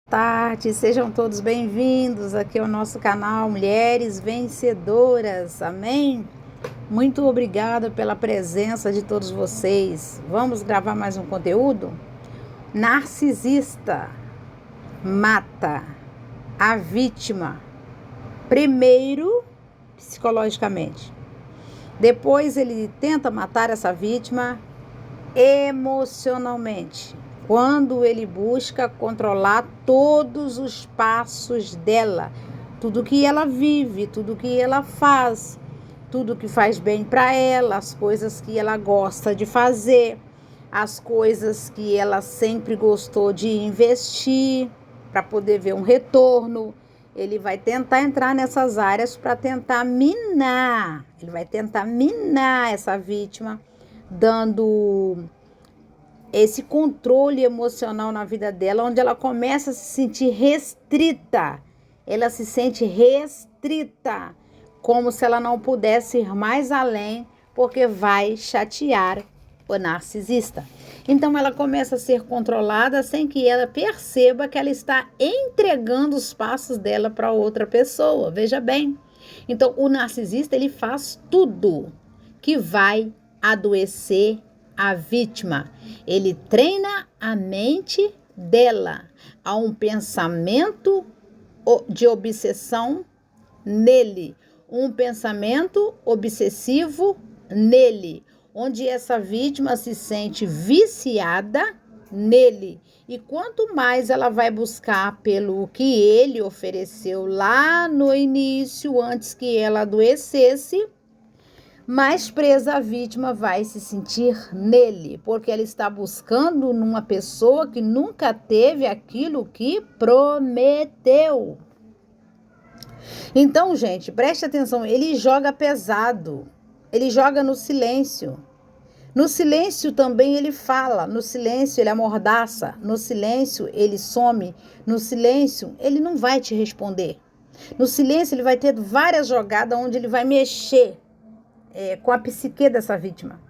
Tarde, sejam todos bem-vindos aqui ao nosso canal Mulheres Vencedoras, amém? Muito obrigada pela presença de todos vocês. Vamos gravar mais um conteúdo? Narcisista mata a vítima, primeiro psicologicamente, depois ele tenta matar essa vítima emocionalmente, quando ele busca controlar todos os passos dela, tudo que ela vive, tudo que ela faz, tudo que faz bem para ela, as coisas que ela gosta de fazer, as coisas que ela sempre gostou de investir para poder ver um retorno. Ele vai tentar entrar nessas áreas para tentar minar, ele vai tentar minar essa vítima, dando esse controle emocional na vida dela, onde ela começa a se sentir restrita. Ela se sente restrita, como se ela não pudesse ir mais além, porque vai chatear o narcisista. Então ela começa a ser controlada sem que ela perceba que ela está entregando os passos dela para outra pessoa. Veja bem. Então o narcisista, ele faz tudo que vai adoecer a vítima. Ele treina a mente dela a um pensamento de obsessão nele, um pensamento obsessivo nele, onde essa vítima se sente viciada nele. E quanto mais ela vai buscar pelo que ele ofereceu lá no início, antes que ela adoecesse, mais presa a vítima vai se sentir nele, porque ela está buscando numa pessoa que nunca teve aquilo que prometeu. Então, gente, preste atenção, ele joga pesado, ele joga no silêncio. No silêncio também ele fala, no silêncio ele amordaça, no silêncio ele some, no silêncio ele não vai te responder. No silêncio ele vai ter várias jogadas onde ele vai mexer com a psique dessa vítima.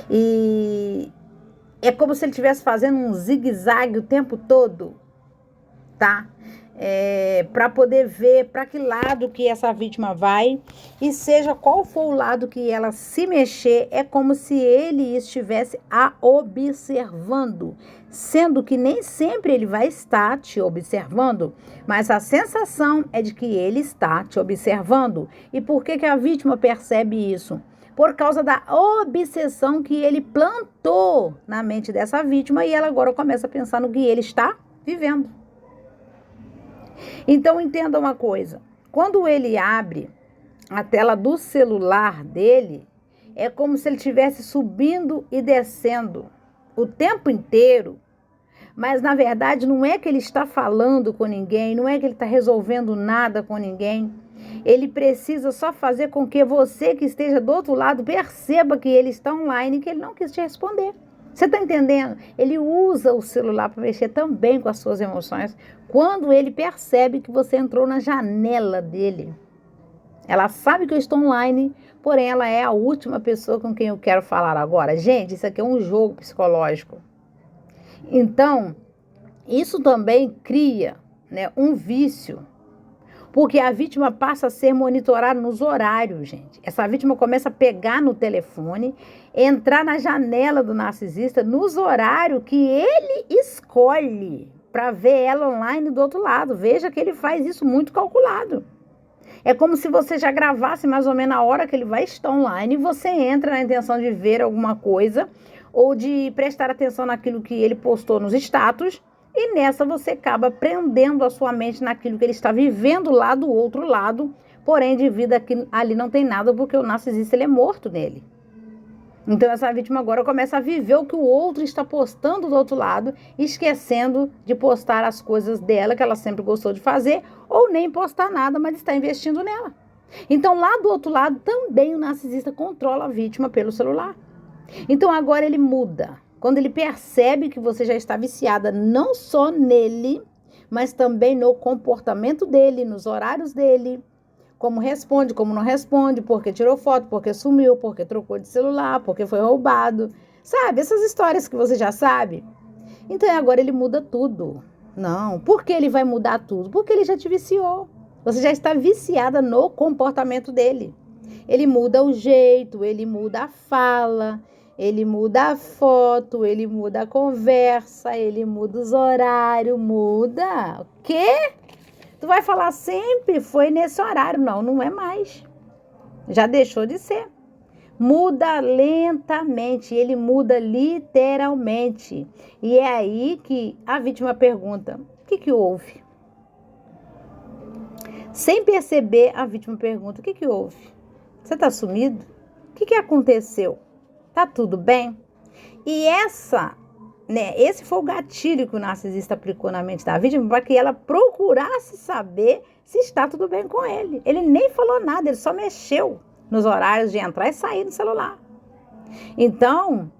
E é como se ele estivesse fazendo um zigue-zague o tempo todo, tá? Para poder ver para que lado que essa vítima vai, e seja qual for o lado que ela se mexer, é como se ele estivesse a observando, sendo que nem sempre ele vai estar te observando, mas a sensação é de que ele está te observando. E por que a vítima percebe isso? Por causa da obsessão que ele plantou na mente dessa vítima, e ela agora começa a pensar no que ele está vivendo. Então entenda uma coisa, quando ele abre a tela do celular dele, é como se ele estivesse subindo e descendo o tempo inteiro, mas na verdade não é que ele está falando com ninguém, não é que ele está resolvendo nada com ninguém. Ele precisa só fazer com que você que esteja do outro lado perceba que ele está online e que ele não quis te responder. Você está entendendo? Ele usa o celular para mexer também com as suas emoções quando ele percebe que você entrou na janela dele. Ela sabe que eu estou online, porém ela é a última pessoa com quem eu quero falar agora. Gente, isso aqui é um jogo psicológico. Então, isso também cria, um vício, porque a vítima passa a ser monitorada nos horários, gente. Essa vítima começa a pegar no telefone, entrar na janela do narcisista nos horários que ele escolhe para ver ela online do outro lado. Veja que ele faz isso muito calculado. É como se você já gravasse mais ou menos a hora que ele vai estar online e você entra na intenção de ver alguma coisa ou de prestar atenção naquilo que ele postou nos status, e nessa você acaba prendendo a sua mente naquilo que ele está vivendo lá do outro lado, porém de vida que ali não tem nada, porque o narcisista ele é morto nele. Então essa vítima agora começa a viver o que o outro está postando do outro lado, esquecendo de postar as coisas dela que ela sempre gostou de fazer, ou nem postar nada, mas está investindo nela. Então lá do outro lado também o narcisista controla a vítima pelo celular. Então agora ele muda. Quando ele percebe que você já está viciada não só nele, mas também no comportamento dele, nos horários dele, como responde, como não responde, porque tirou foto, porque sumiu, porque trocou de celular, porque foi roubado. Sabe, essas histórias que você já sabe. Então agora ele muda tudo. Não. Por que ele vai mudar tudo? Porque ele já te viciou. Você já está viciada no comportamento dele. Ele muda o jeito, ele muda a fala, ele muda a foto, ele muda a conversa, ele muda os horários, muda. O quê? Tu vai falar sempre, foi nesse horário. Não, não é mais. Já deixou de ser. Muda lentamente, ele muda literalmente. E é aí que a vítima pergunta: o que houve? Sem perceber, a vítima pergunta: o que houve? Você está sumido? O que aconteceu? Tá tudo bem? E esse foi o gatilho que o narcisista aplicou na mente da vítima para que ela procurasse saber se está tudo bem com ele. Ele nem falou nada, ele só mexeu nos horários de entrar e sair no celular. Então,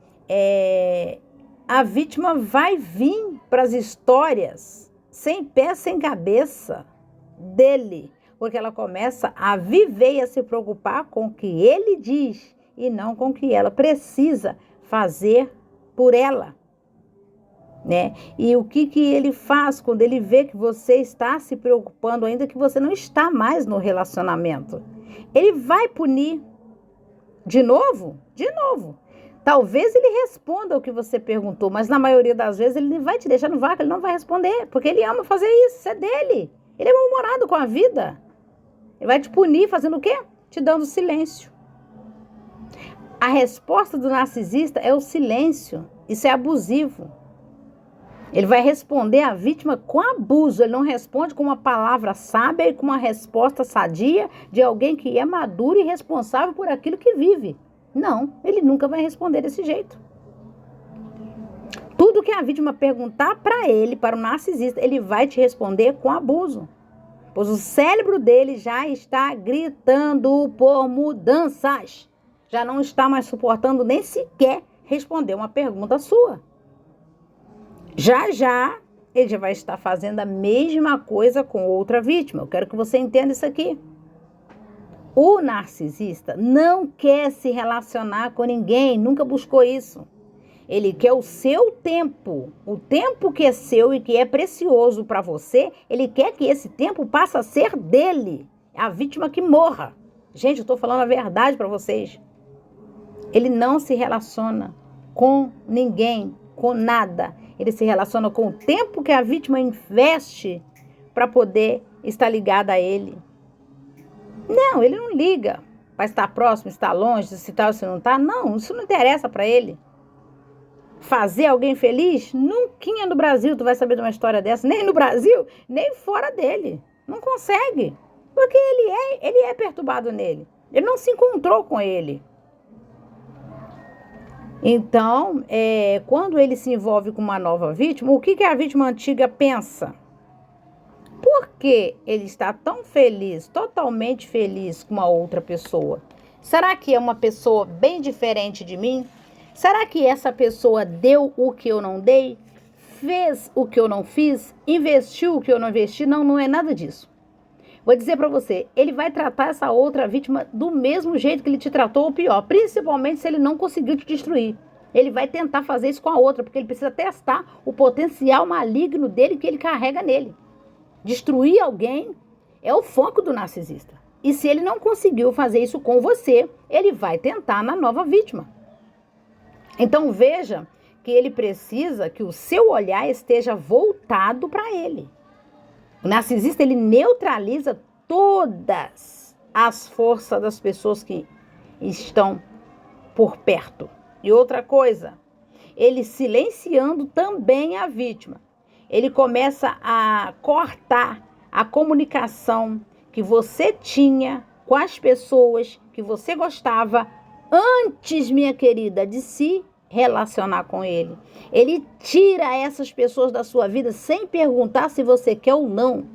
a vítima vai vir para as histórias sem pé, sem cabeça dele, porque ela começa a viver e a se preocupar com o que ele diz e não com o que ela precisa fazer por ela, né? E o que ele faz quando ele vê que você está se preocupando, ainda que você não está mais no relacionamento? Ele vai punir de novo? De novo. Talvez ele responda o que você perguntou, mas na maioria das vezes ele vai te deixar no vácuo, ele não vai responder, porque ele ama fazer isso é dele. Ele é mal-humorado com a vida. Ele vai te punir fazendo o quê? Te dando silêncio. A resposta do narcisista é o silêncio. Isso é abusivo. Ele vai responder à vítima com abuso. Ele não responde com uma palavra sábia e com uma resposta sadia de alguém que é maduro e responsável por aquilo que vive. Não, ele nunca vai responder desse jeito. Tudo que a vítima perguntar para ele, para o narcisista, ele vai te responder com abuso. Pois o cérebro dele já está gritando por mudanças. Já não está mais suportando nem sequer responder uma pergunta sua. Já ele já vai estar fazendo a mesma coisa com outra vítima. Eu quero que você entenda isso aqui. O narcisista não quer se relacionar com ninguém, nunca buscou isso. Ele quer o seu tempo, o tempo que é seu e que é precioso para você, ele quer que esse tempo passe a ser dele, a vítima que morra. Gente, eu estou falando a verdade para vocês. Ele não se relaciona com ninguém, com nada. Ele se relaciona com o tempo que a vítima investe para poder estar ligada a ele. Não, ele não liga para estar próximo, estar longe, se está ou se não está. Não, isso não interessa para ele. Fazer alguém feliz? Nunca no Brasil tu vai saber de uma história dessa. Nem no Brasil, nem fora dele. Não consegue. Porque ele é perturbado nele. Ele não se encontrou com ele. Então, quando ele se envolve com uma nova vítima, o que a vítima antiga pensa? Por que ele está tão feliz, totalmente feliz com uma outra pessoa? Será que é uma pessoa bem diferente de mim? Será que essa pessoa deu o que eu não dei? Fez o que eu não fiz? Investiu o que eu não investi? Não, não é nada disso. Vou dizer para você, ele vai tratar essa outra vítima do mesmo jeito que ele te tratou ou pior, principalmente se ele não conseguiu te destruir. Ele vai tentar fazer isso com a outra, porque ele precisa testar o potencial maligno dele que ele carrega nele. Destruir alguém é o foco do narcisista. E se ele não conseguiu fazer isso com você, ele vai tentar na nova vítima. Então veja que ele precisa que o seu olhar esteja voltado para ele. O narcisista, ele neutraliza todas as forças das pessoas que estão por perto. E outra coisa, ele silenciando também a vítima. Ele começa a cortar a comunicação que você tinha com as pessoas que você gostava antes, minha querida, de se relacionar com ele. Ele tira essas pessoas da sua vida sem perguntar se você quer ou não,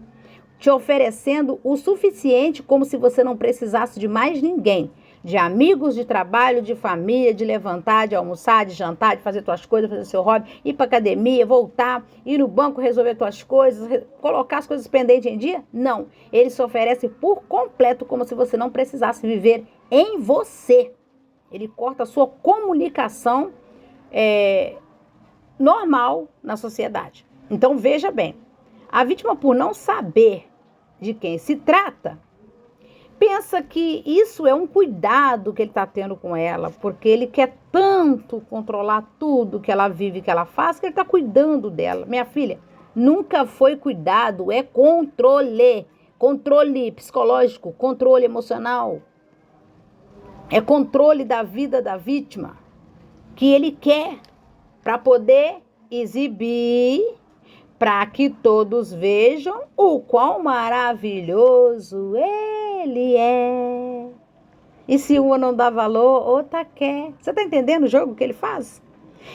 te oferecendo o suficiente como se você não precisasse de mais ninguém. De amigos, de trabalho, de família, de levantar, de almoçar, de jantar, de fazer tuas coisas, fazer seu hobby, ir para academia, voltar, ir no banco, resolver tuas coisas, colocar as coisas pendentes em dia? Não. Ele se oferece por completo, como se você não precisasse viver em você. Ele corta a sua comunicação normal na sociedade. Então, veja bem, A vítima, por não saber de quem se trata, pensa que isso é um cuidado que ele está tendo com ela, porque ele quer tanto controlar tudo que ela vive, que ela faz, que ele está cuidando dela. Minha filha, nunca foi cuidado, é controle. Controle psicológico, controle emocional. É controle da vida da vítima que ele quer para poder exibir, para que todos vejam o quão maravilhoso ele é. E se uma não dá valor, outra quer. Você está entendendo o jogo que ele faz?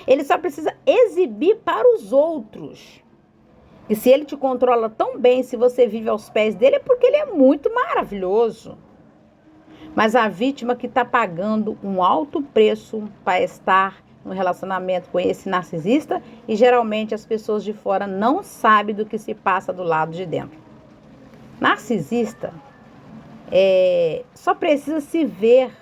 Ele só precisa exibir para os outros. E se ele te controla tão bem, se você vive aos pés dele, é porque ele é muito maravilhoso. Mas a vítima que está pagando um alto preço para estar no relacionamento com esse narcisista, e geralmente as pessoas de fora não sabem do que se passa do lado de dentro. Narcisista só precisa se ver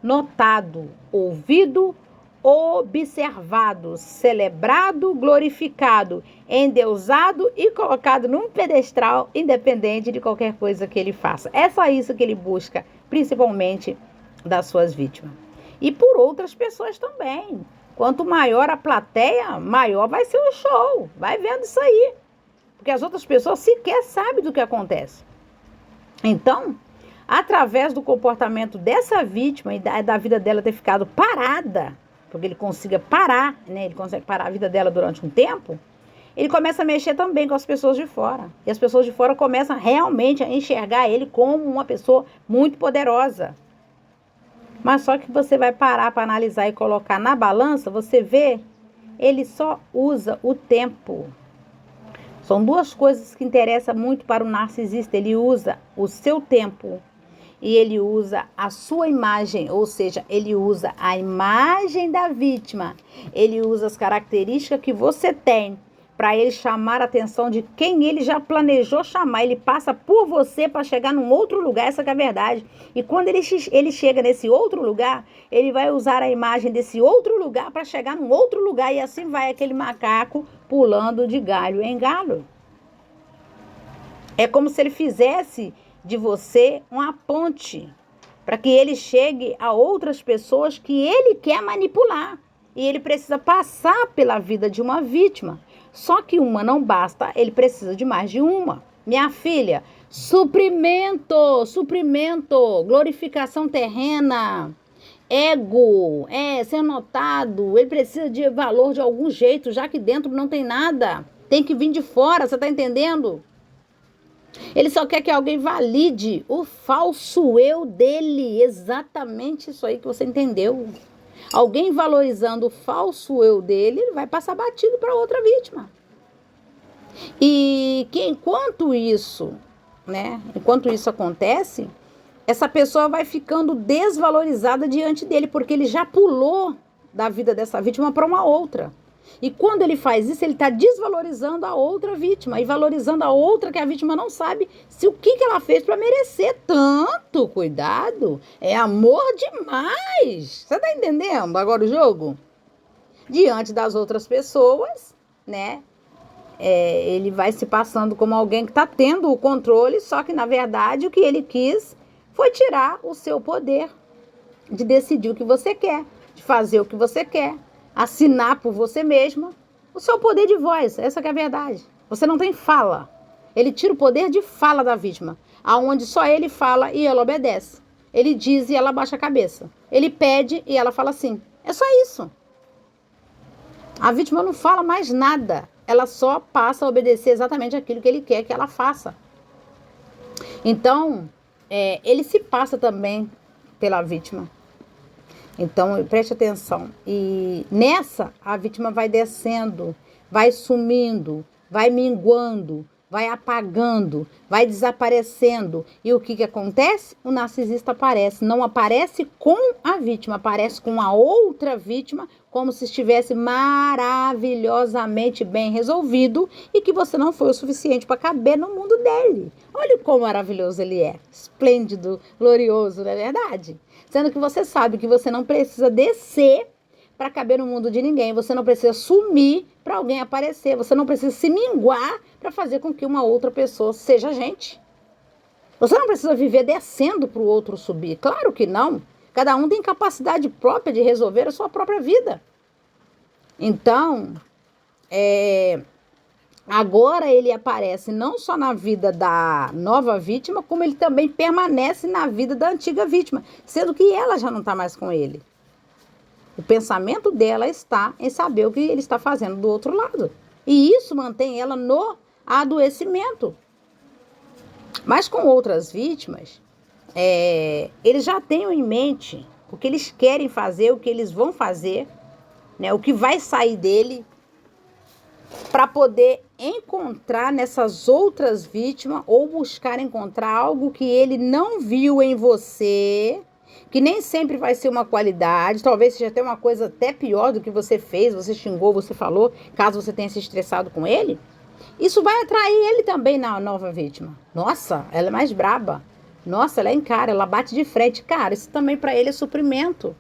notado, ouvido, observado, celebrado, glorificado, endeusado e colocado num pedestal, independente de qualquer coisa que ele faça. É só isso que ele busca, principalmente das suas vítimas. E por outras pessoas também. Quanto maior a plateia, maior vai ser o show. Vai vendo isso aí. Porque as outras pessoas sequer sabem do que acontece. Então, através do comportamento dessa vítima e da vida dela ter ficado parada, porque ele consiga parar, né? Ele consegue parar a vida dela durante um tempo, ele começa a mexer também com as pessoas de fora. E as pessoas de fora começam realmente a enxergar ele como uma pessoa muito poderosa. Mas só que você vai parar para analisar e colocar na balança, você vê, ele só usa o tempo. São duas coisas que interessam muito para o narcisista. Ele usa o seu tempo e ele usa a sua imagem, ou seja, ele usa a imagem da vítima. Ele usa as características que você tem para ele chamar a atenção de quem ele já planejou chamar. Ele passa por você para chegar num outro lugar, essa que é a verdade. E quando ele chega nesse outro lugar, ele vai usar a imagem desse outro lugar para chegar num outro lugar. E assim vai aquele macaco pulando de galho em galho. É como se ele fizesse de você uma ponte para que ele chegue a outras pessoas que ele quer manipular. E ele precisa passar pela vida de uma vítima. Só que uma não basta, ele precisa de mais de uma. Minha filha, suprimento, glorificação terrena, ego, ser notado, ele precisa de valor de algum jeito, já que dentro não tem nada. Tem que vir de fora, você tá entendendo? Ele só quer que alguém valide o falso eu dele. Exatamente isso aí que você entendeu. Alguém valorizando o falso eu dele, ele vai passar batido para outra vítima. E que enquanto isso acontece, essa pessoa vai ficando desvalorizada diante dele, porque ele já pulou da vida dessa vítima para uma outra. E quando ele faz isso, ele está desvalorizando a outra vítima e valorizando a outra que a vítima não sabe se o que ela fez para merecer tanto. Cuidado, é amor demais. Você está entendendo agora o jogo? Diante das outras pessoas, né? Ele vai se passando como alguém que está tendo o controle, só que na verdade o que ele quis foi tirar o seu poder de decidir o que você quer, de fazer o que você quer. Assinar por você mesma o seu poder de voz, essa que é a verdade. Você não tem fala. Ele tira o poder de fala da vítima, aonde só ele fala e ela obedece. Ele diz e ela baixa a cabeça. Ele pede e ela fala sim. É só isso. A vítima não fala mais nada. Ela só passa a obedecer exatamente aquilo que ele quer que ela faça. Então, ele se passa também pela vítima. Então, preste atenção. E nessa, a vítima vai descendo, vai sumindo, vai minguando, vai apagando, vai desaparecendo. E o que acontece? O narcisista aparece. Não aparece com a vítima, aparece com a outra vítima, como se estivesse maravilhosamente bem resolvido e que você não foi o suficiente para caber no mundo dele. Olha como maravilhoso ele é. Esplêndido, glorioso, não é verdade? Sendo que você sabe que você não precisa descer para caber no mundo de ninguém. Você não precisa sumir para alguém aparecer. Você não precisa se minguar para fazer com que uma outra pessoa seja gente. Você não precisa viver descendo para o outro subir. Claro que não. Cada um tem capacidade própria de resolver a sua própria vida. Então, agora ele aparece não só na vida da nova vítima, como ele também permanece na vida da antiga vítima, sendo que ela já não está mais com ele. O pensamento dela está em saber o que ele está fazendo do outro lado. E isso mantém ela no adoecimento. Mas com outras vítimas, eles já têm em mente o que eles querem fazer, o que eles vão fazer, né, o que vai sair dele, para poder encontrar nessas outras vítimas ou buscar encontrar algo que ele não viu em você, que nem sempre vai ser uma qualidade, talvez seja até uma coisa até pior do que você fez, você xingou, você falou, caso você tenha se estressado com ele. Isso vai atrair ele também na nova vítima. Nossa, ela é mais braba. Nossa, ela encara, ela bate de frente. Cara, isso também para ele é suprimento.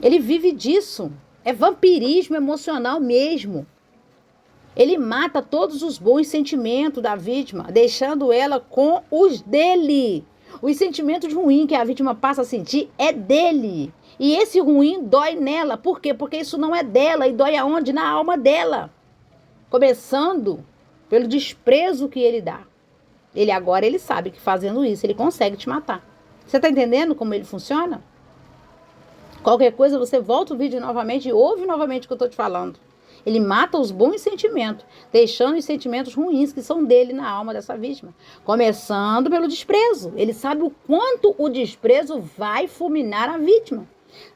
Ele vive disso. É vampirismo emocional mesmo. Ele mata todos os bons sentimentos da vítima, deixando ela com os dele. Os sentimentos ruins que a vítima passa a sentir é dele. E esse ruim dói nela. Por quê? Porque isso não é dela. E dói aonde? Na alma dela. Começando pelo desprezo que ele dá. Ele sabe que fazendo isso ele consegue te matar. Você tá entendendo como ele funciona? Qualquer coisa você volta o vídeo novamente e ouve novamente o que eu tô te falando. Ele mata os bons sentimentos, deixando os sentimentos ruins que são dele na alma dessa vítima. Começando pelo desprezo. Ele sabe o quanto o desprezo vai fulminar a vítima.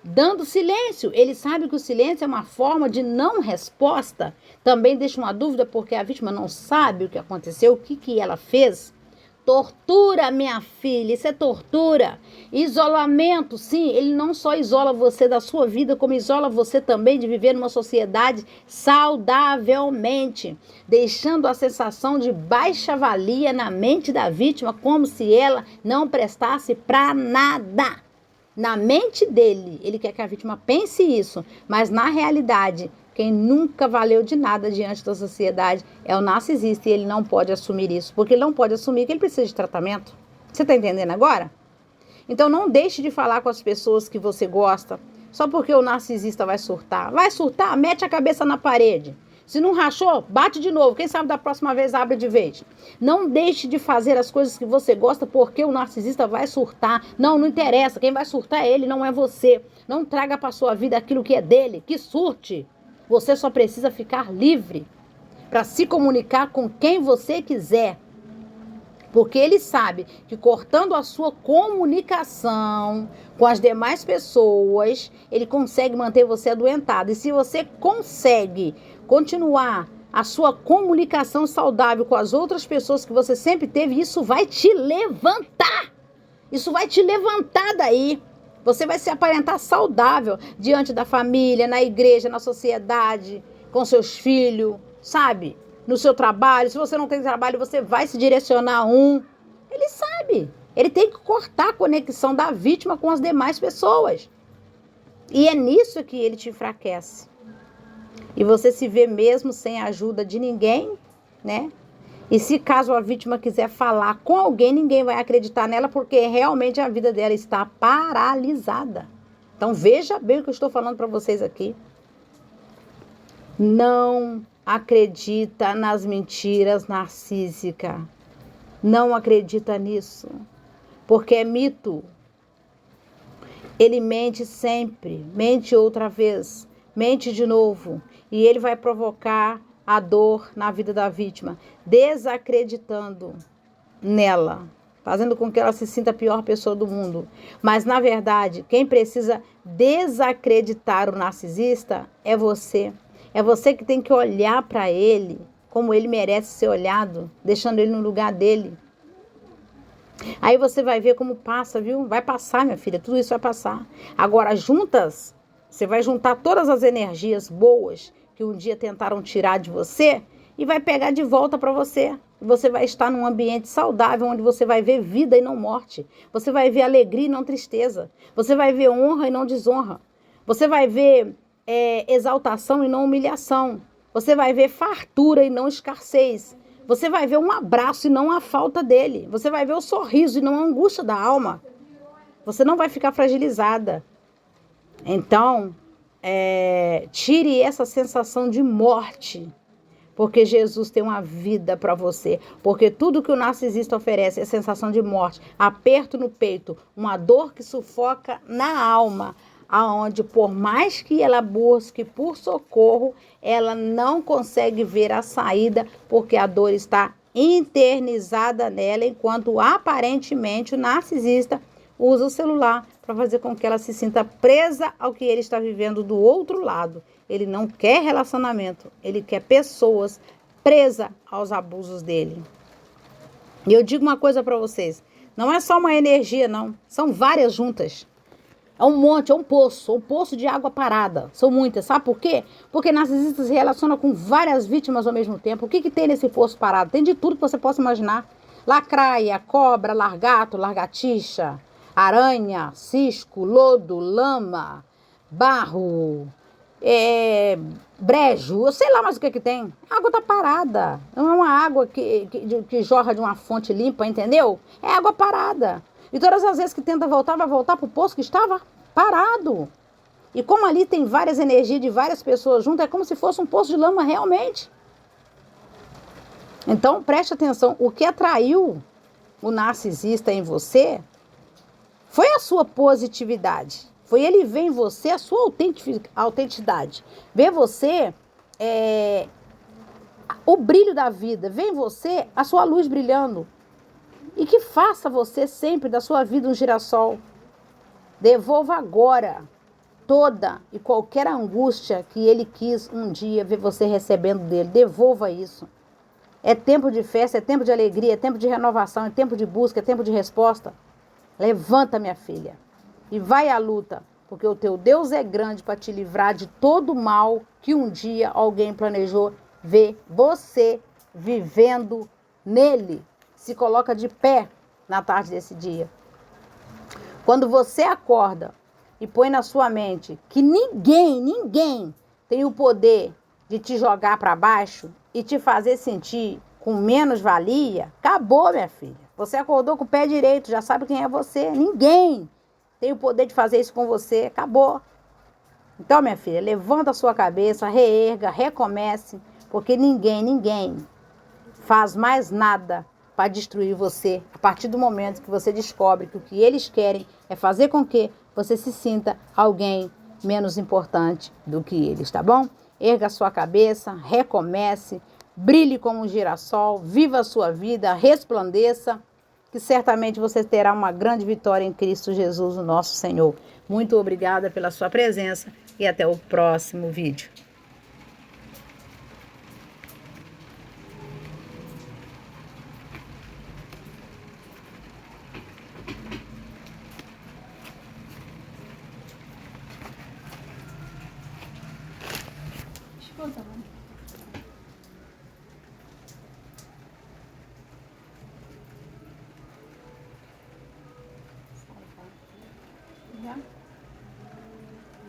Dando silêncio. Ele sabe que o silêncio é uma forma de não resposta. Também deixa uma dúvida porque a vítima não sabe o que aconteceu, o que ela fez. Tortura, minha filha, isso é tortura. Isolamento, sim, ele não só isola você da sua vida, como isola você também de viver numa sociedade saudavelmente, deixando a sensação de baixa valia na mente da vítima, como se ela não prestasse para nada. Na mente dele, ele quer que a vítima pense isso, mas na realidade, quem nunca valeu de nada diante da sociedade é o narcisista e ele não pode assumir isso, porque ele não pode assumir que ele precisa de tratamento. Você está entendendo agora? Então não deixe de falar com as pessoas que você gosta, só porque o narcisista vai surtar. Vai surtar? Mete a cabeça na parede. Se não rachou, bate de novo. Quem sabe da próxima vez abre de vez. Não deixe de fazer as coisas que você gosta porque o narcisista vai surtar. Não interessa. Quem vai surtar é ele, não é você. Não traga para sua vida aquilo que é dele. Que surte. Você só precisa ficar livre para se comunicar com quem você quiser. Porque ele sabe que cortando a sua comunicação com as demais pessoas, ele consegue manter você adoentado. E se você consegue continuar a sua comunicação saudável com as outras pessoas que você sempre teve, isso vai te levantar. Isso vai te levantar daí. Você vai se aparentar saudável diante da família, na igreja, na sociedade, com seus filhos, sabe? No seu trabalho. Se você não tem trabalho, você vai se direcionar a um. Ele sabe. Ele tem que cortar a conexão da vítima com as demais pessoas. E é nisso que ele te enfraquece. E você se vê mesmo sem a ajuda de ninguém, né? E se caso a vítima quiser falar com alguém, ninguém vai acreditar nela porque realmente a vida dela está paralisada. Então veja bem o que eu estou falando para vocês aqui. Não acredita nas mentiras narcísicas. Não acredita nisso. Porque é mito. Ele mente sempre, mente outra vez, mente de novo. E ele vai provocar a dor na vida da vítima, desacreditando nela, fazendo com que ela se sinta a pior pessoa do mundo. Mas, na verdade, quem precisa desacreditar o narcisista é você. É você que tem que olhar para ele como ele merece ser olhado, deixando ele no lugar dele. Aí você vai ver como passa, viu? Vai passar, minha filha, tudo isso vai passar. Agora, juntas, você vai juntar todas as energias boas que um dia tentaram tirar de você e vai pegar de volta para você. Você vai estar num ambiente saudável, onde você vai ver vida e não morte. Você vai ver alegria e não tristeza. Você vai ver honra e não desonra. Você vai ver exaltação e não humilhação. Você vai ver fartura e não escassez. Você vai ver um abraço e não a falta dele. Você vai ver o sorriso e não a angústia da alma. Você não vai ficar fragilizada. Então, tire essa sensação de morte, porque Jesus tem uma vida para você. Porque tudo que o narcisista oferece é sensação de morte, aperto no peito, uma dor que sufoca na alma, aonde por mais que ela busque por socorro, ela não consegue ver a saída, porque a dor está internizada nela, enquanto aparentemente o narcisista usa o celular para fazer com que ela se sinta presa ao que ele está vivendo do outro lado. Ele não quer relacionamento, ele quer pessoas presas aos abusos dele. E eu digo uma coisa para vocês, não é só uma energia não, são várias juntas. É um monte, é um poço de água parada. São muitas, sabe por quê? Porque narcisista se relaciona com várias vítimas ao mesmo tempo. O que tem nesse poço parado? Tem de tudo que você possa imaginar. Lacraia, cobra, largato, largatixa, aranha, cisco, lodo, lama, barro, brejo, eu sei lá mais o que tem. A água tá parada. Não é uma água que jorra de uma fonte limpa, entendeu? É água parada. E todas as vezes que tenta voltar, vai voltar pro poço que estava parado. E como ali tem várias energias de várias pessoas juntas, é como se fosse um poço de lama realmente. Então, preste atenção. O que atraiu o narcisista em você foi a sua positividade. Foi ele ver em você a sua autenticidade. Ver você o brilho da vida. Ver em você a sua luz brilhando. E que faça você sempre da sua vida um girassol. Devolva agora toda e qualquer angústia que ele quis um dia ver você recebendo dele. Devolva isso. É tempo de festa, é tempo de alegria, é tempo de renovação, é tempo de busca, é tempo de resposta. Levanta, minha filha, e vai à luta, porque o teu Deus é grande para te livrar de todo o mal que um dia alguém planejou ver você vivendo nele. Se coloca de pé na tarde desse dia. Quando você acorda e põe na sua mente que ninguém tem o poder de te jogar para baixo e te fazer sentir com menos valia, acabou, minha filha. Você acordou com o pé direito, já sabe quem é você. Ninguém tem o poder de fazer isso com você, acabou. Então, minha filha, levanta a sua cabeça, reerga, recomece, porque ninguém faz mais nada para destruir você a partir do momento que você descobre que o que eles querem é fazer com que você se sinta alguém menos importante do que eles, tá bom? Erga a sua cabeça, recomece, brilhe como um girassol, viva a sua vida, resplandeça, que certamente você terá uma grande vitória em Cristo Jesus, o nosso Senhor. Muito obrigada pela sua presença e até o próximo vídeo.